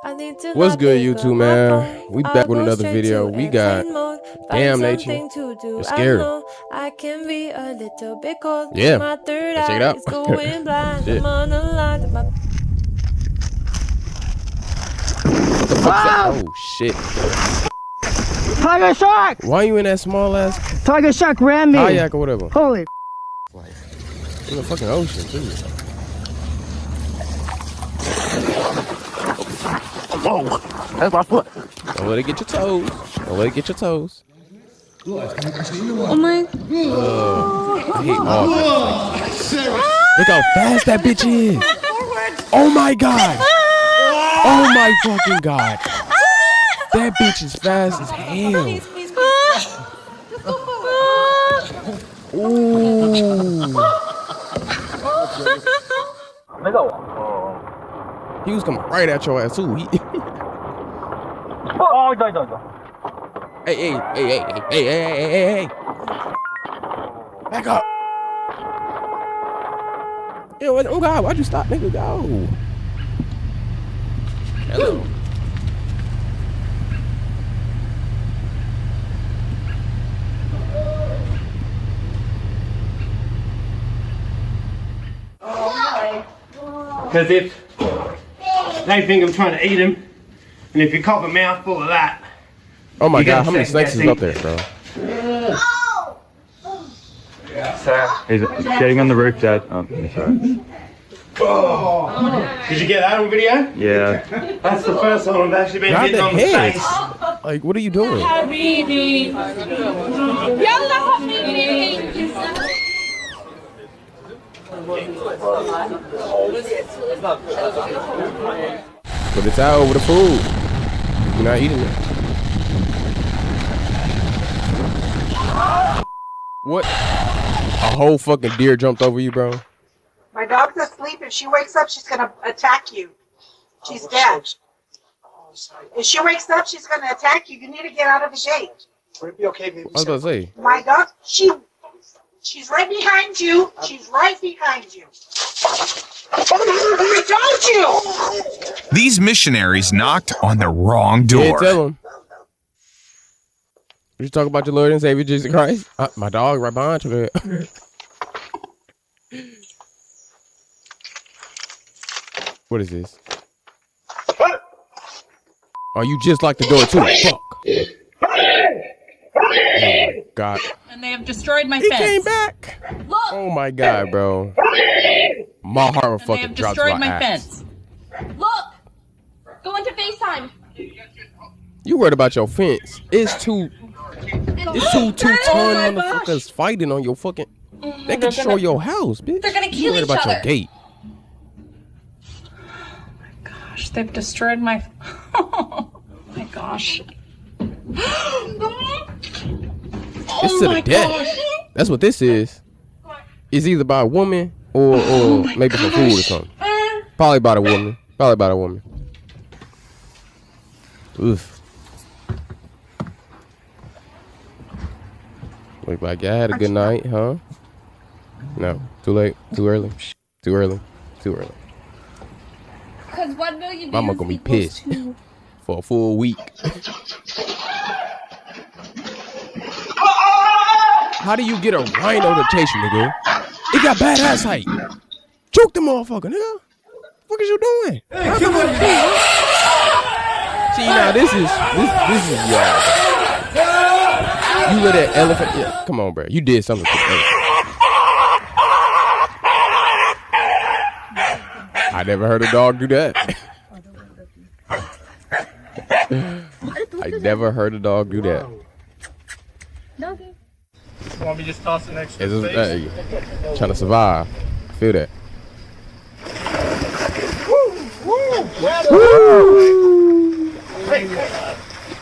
What's good, YouTube, man? We back with another video. We got Damn Nature. It's scary. Yeah, let's check it out. Shit. What the fuck's that? Oh shit. Tiger shark! Why you in that small ass Tiger shark ran me. kayak or whatever? Holy. In the fucking ocean, too. Whoa, that's my foot. Don't let it get your toes. Don't let it get your toes. Oh my. I hate all that. Look how fast that bitch is. Oh my god. Oh my fucking god. That bitch is fast as hell. Ooh. He was coming right at your ass too. Oh, no. Hey. Back up. Yo, oh God, why'd you stop, nigga? Go. Hello. Because if they think I'm trying to eat him, and if you cop a mouthful of that, Oh my God, how many snakes is up there, bro? He's getting on the roof, Dad. Oh, sorry. Oh. Did you get that on video? Yeah. That's the first time I've actually been hit on the face. Like, what are you doing? But it's out over the food. You're not eating it. What? A whole fucking deer jumped over you, bro? My dog's asleep. If she wakes up, she's gonna attack you. She's dead. If she wakes up, she's gonna attack you. You need to get out of the gate. Would it be okay, baby? I was about to say. My dog, she's right behind you. She's right behind you. I told you. These missionaries knocked on the wrong door. Yeah, tell them. You talk about your Lord and Savior Jesus Christ? My dog right behind you. What is this? Oh, you just like the door too. Fuck. Oh my God. And they have destroyed my He fence. came back. Look. Oh my God, bro. My heart would fucking drop to destroyed my my ass. fence. Look. Go into FaceTime. You worried about your fence? It's two two-ton motherfuckers fighting on your fucking. They can destroy your house, bitch. They're gonna kill You worried each about other. your gate? Gosh, they've destroyed my. Oh my gosh. It's to the death. That's what this is. It's either by a woman or maybe some food or something. Probably by the woman. Oof. Look like I had a good night, huh? No. Too late. Too early. Too early. Because 1 million Mama gonna be pissed for a full week. How do you get a rhino to chase you, nigga? It got bad ass height. Choke the motherfucker, nigga. What is you doing? Hey, come on, see, now this is y'all. You let that elephant. Yeah, come on, bro. You did something to the elephant. I never heard a dog do that. I never heard a dog do that. Want me to just toss it next to It's the just, face? trying to survive. Feel that.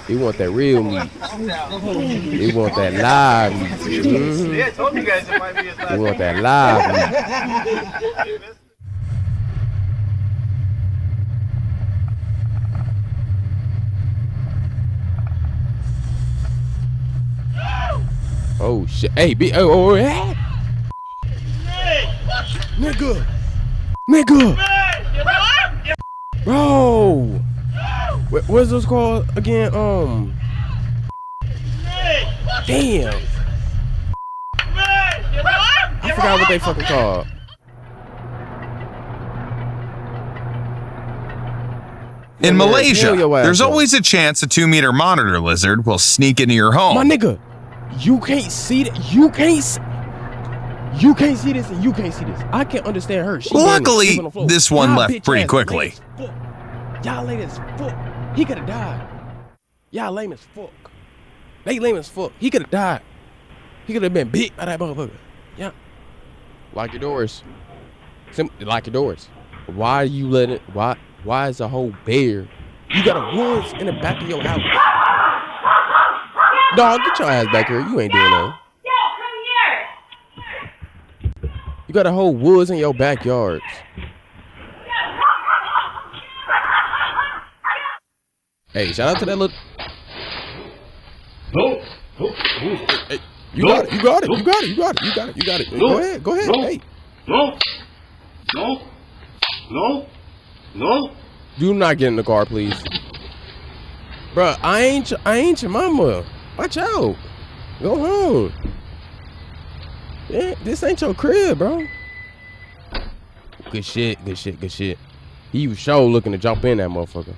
He want that real meat. He want that live meat. Mm-hmm. Yeah, I told you guys it might be his last He want that live meat. Oh shit! Hey, nigga, bro. What's those called again? Damn. I forgot what they fucking called. In Malaysia, your ass there's up. always a chance a 2-meter monitor lizard will sneak into your home. My nigga, you can't see that. You can't see this and you can't see this. I can't understand her. She Luckily, on the floor. this one Y'all left bitch pretty ass quickly. lame as fuck. Y'all lame as fuck. He could have died. Y'all lame as fuck. They lame as fuck. He could have died. He could have been bit by that motherfucker. Yeah. Lock your doors. Lock your doors. Why you let it? Why is a whole bear? You got a woods in the back of your house. Dog, get your ass back here. You ain't doing nothing. You got a whole woods in your backyard. Hey, shout out to that little. No. Hey, you got it. Go ahead. Hey. No. Do not get in the car, please. Bruh, I ain't your mama. Watch out. Go home. Yeah, this ain't your crib, bro. Good shit. He was sure looking to jump in that motherfucker.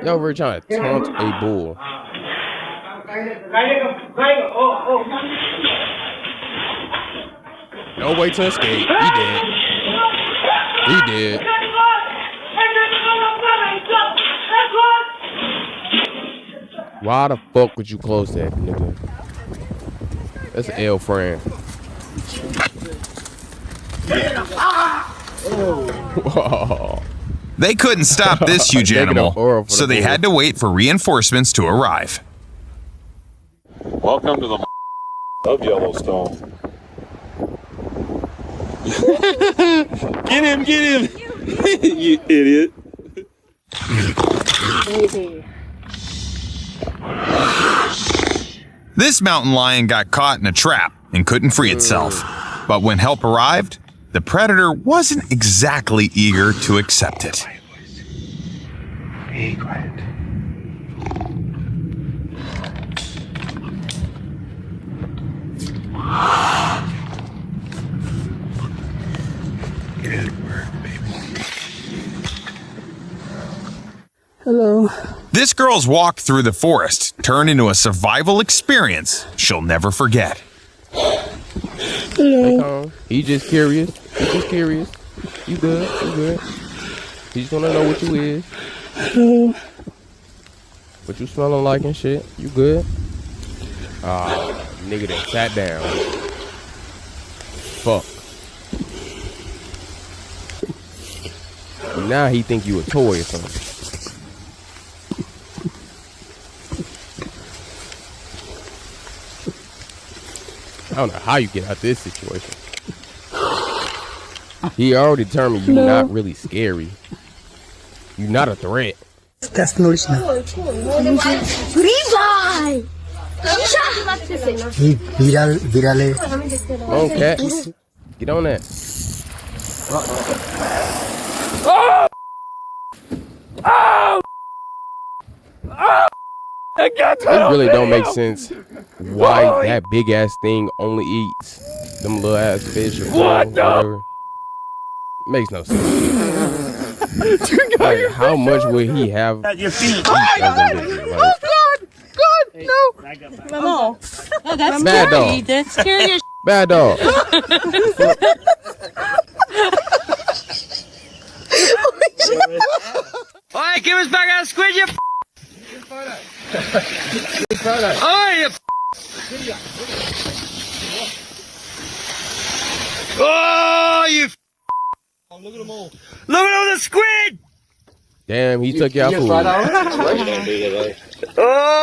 Yo, we're trying to taunt a bull. Don't wait to escape. He did. Why the fuck would you close that, nigga? That's an L friend. Whoa. They couldn't stop this huge animal, so they had to wait for reinforcements to arrive. Welcome to the of Yellowstone. Get him! You idiot. This mountain lion got caught in a trap and couldn't free itself. But when help arrived, the predator wasn't exactly eager to accept it. Be quiet. Get it to work, baby. Hello. This girl's walk through the forest turned into a survival experience she'll never forget. Hello. He just curious. You good. He just wanna know what you is. Hello. What you smelling like and shit. You good? Nigga that sat down. Fuck. Now he think you a toy or something. I don't know how you get out this situation. He already determined you're not really scary. You're not a threat. Kasnolish na. Virale. Oh, cat. Get on that. It really don't make sense why that big ass thing only eats them little ass fish or whatever. Makes no sense. Like, how much would he have at your feet? No, that's Bad scary. dog. That's scary as Bad dog. Alright, give us back our squid, you Alright, you Oh, you look at them all. Look at all the squid! Damn, he took y'all food. Oh!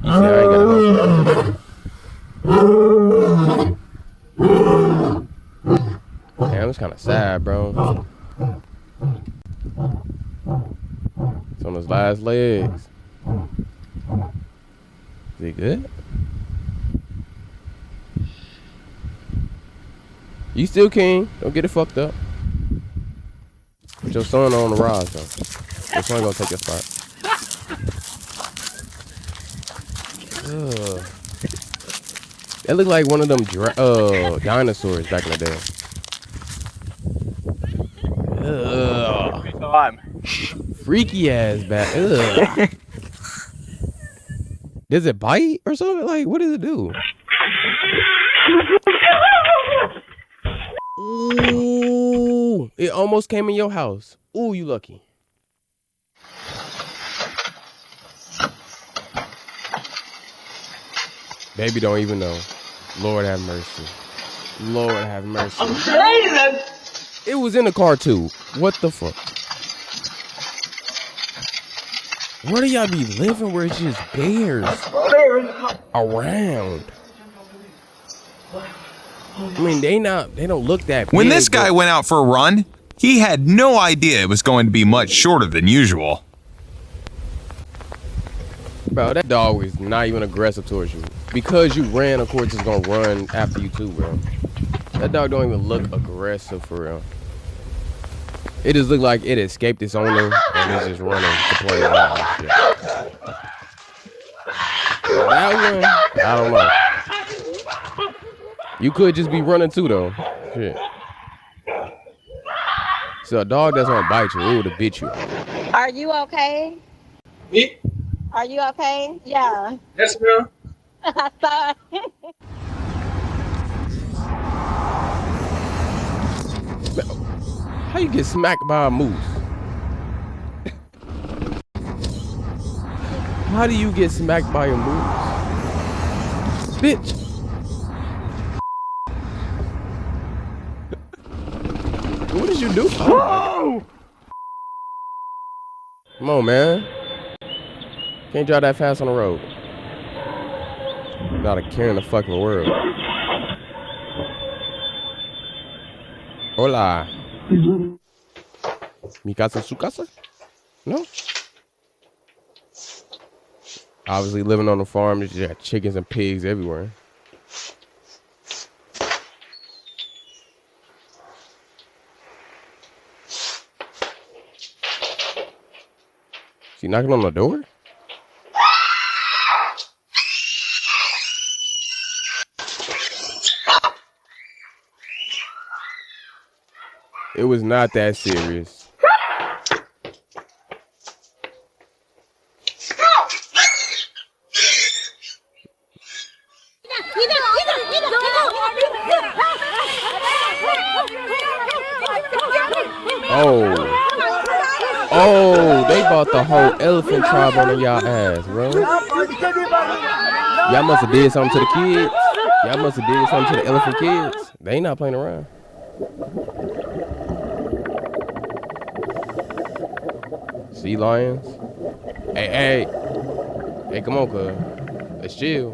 He said, I ain't gotta go. Damn, it's kind of sad, bro. It's on his last legs. Is he good? You still king. Don't get it fucked up. But your son on the rise, though. Your son gonna take your spot. Ugh. That looked like one of them dinosaurs back in the day. Ugh. Freaky ass back. Ugh. Does it bite or something? Like, what does it do? Ooh, it almost came in your house. Ooh, you lucky. Baby don't even know. Lord have mercy. Lord have mercy. I'm saying it was in the car too. What the fuck? Where do y'all be living where it's just bears around? I mean, they don't look that big. When this guy went out for a run, he had no idea it was going to be much shorter than usual. Bro, that dog was not even aggressive towards you. Because you ran, of course, it's gonna run after you too, bro. That dog don't even look aggressive for real. It just looked like it escaped its owner and it's just running to play around and shit. That one, I don't know. You could just be running too, though. Shit. So a dog that's gonna bite you, it would have bit you. Are you okay? Me? Are you okay? Yeah. Yes, ma'am. Sorry. How you get smacked by a moose? How do you get smacked by a moose? Bitch. What did you do? Oh. Come on, man. Can't drive that fast on the road. Not a care in the fucking world. Hola. Mi casa, su casa? No? Obviously living on the farm, there's just chickens and pigs everywhere. She knocking on the door? It was not that serious. Oh, they bought the whole elephant tribe on y'all ass, bro. Y'all must have did something to the kids. Y'all must have did something to the elephant kids. They ain't not playing around. Sea lions. Hey, come on, cuz. Let's chill.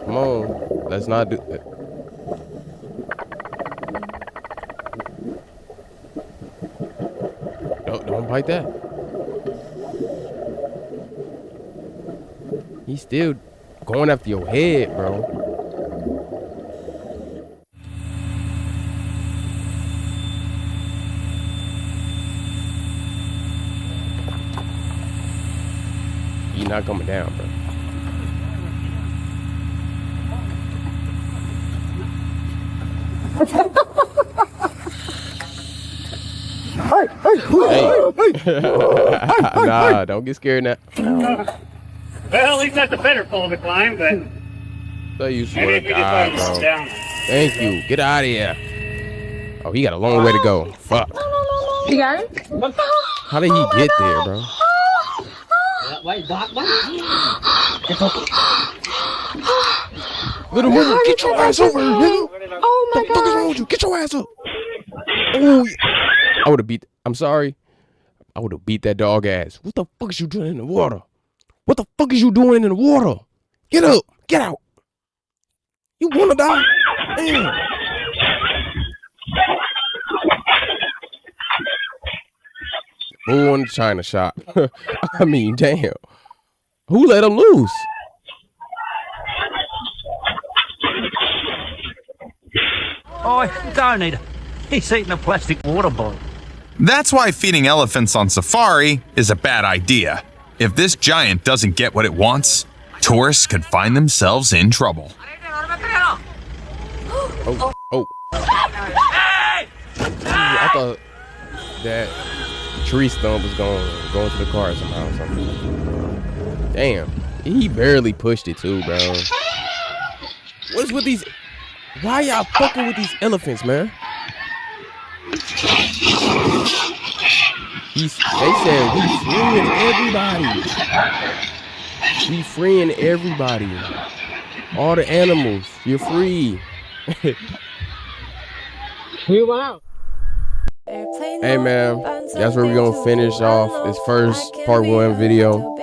Come on. Let's not do that. Don't bite that. He's still going after your head, bro. You're not coming down, bro. Hey. Nah, don't get scared now. Well, at least that's a better pole to climb, but So you swear to God, bro. Thank you. Get out of here. Oh, he got a long way to go. Fuck. You got it? How did he get there, bro? Little move, get your ass over here, nigga. Oh my What the fuck is wrong with you? Get your ass up. Oh, I would have beat. I'm sorry. I would have beat that dog ass. What the fuck is you doing in the water? What the fuck is you doing in the water? Get up. Get out. You wanna die? Damn. Bull in the China shop. I mean, damn. Who let him loose? Oh, don't eat it. He's eating a plastic water bottle. That's why feeding elephants on safari is a bad idea. If this giant doesn't get what it wants, tourists could find themselves in trouble. Oh. I thought that tree stump was going to the car somehow or something. Damn. He barely pushed it too, bro. What's with these? Why y'all fucking with these elephants, man? They said we freeing everybody. We freeing everybody. All the animals. You're free. Hey man, that's where we're gonna finish off this first part 1 video.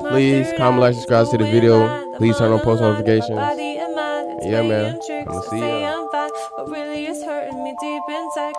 Please comment, like, subscribe to the video. Please turn on post notifications. Yeah man, I'm gonna see ya.